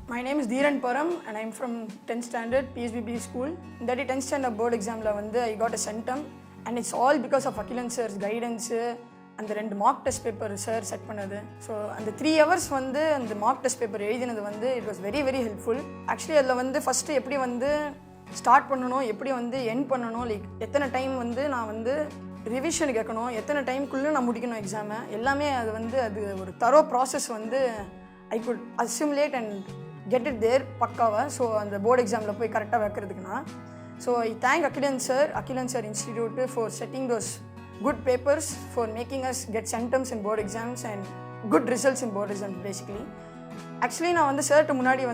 My name is Dheeran Param and I'm from 10th standard PSBB school. In that 10th standard board exam I got a Centum and it's all because of Akilan sir's guidance and the two mock test paper sir set பண்ணது. So and the 3 hours and the mock test paper எழுதினது it was very very helpful. Actually அதில் first எப்படி start பண்ணணும் எப்படி end பண்ணணும் like எத்தனை time நான் revision கேட்கணும் எத்தனை டைம்க்குள்ளே நான் முடிக்கணும் எக்ஸாமை எல்லாமே அது ஒரு thorough process I could assimilate and get it there பக்காவா ஸோ அந்த போர்டு எக்ஸாமில் போய் கரெக்டாக வைக்கிறதுக்குன்னா so I thank Akilan Institute for setting those good papers for making us get centums in board exams and good results in board exams basically. Actually நான் chart முன்னாடி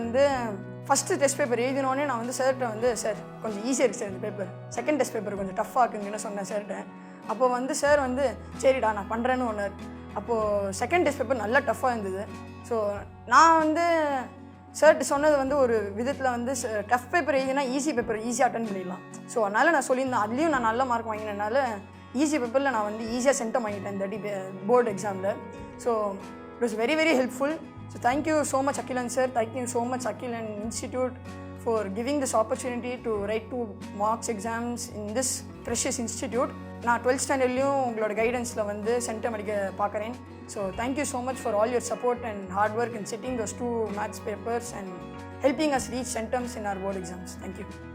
first test paper எழுதினோடனே நான் சார்கிட்ட sir கொஞ்சம் ஈஸியாக இருக்குது sir இந்த paper second test paper கொஞ்சம் டஃப்பாக இருக்குங்கன்னு சொன்னேன் சார்கிட்ட அப்போது சார் சரிடா நான் பண்ணுறேன்னு ஒன்று அப்போது செகண்ட் டெஸ்ட் பேப்பர் நல்லா டஃப்பாக இருந்தது ஸோ நான் சார்ட்டு சொன்னது ஒரு விதத்தில் டஃப் பேப்பர் எழுதினா ஈஸி பேப்பர் ஈஸியாக அட்டன் பண்ணிடலாம் ஸோ அதனால் நான் சொல்லியிருந்தேன் அதுலேயும் நான் நல்ல மார்க் வாங்கினதுனால ஈஸி பேப்பரில் நான் ஈஸியாக சென்டம் வாங்கிட்டேன் இந்த போர்டு எக்ஸாமில் so it was very very helpful. So thank you so much Akilan sir, thank you so much Akilan Institute for giving this opportunity to write 2 mocks exams in this precious institute. நான் 12th standardலையும் உங்களோட கைடன்ஸில் centum அடிக்க பார்க்குறேன். So thank you so much for all your support and hard work in setting those 2 maths papers and helping us reach centums in our board exams. Thank you.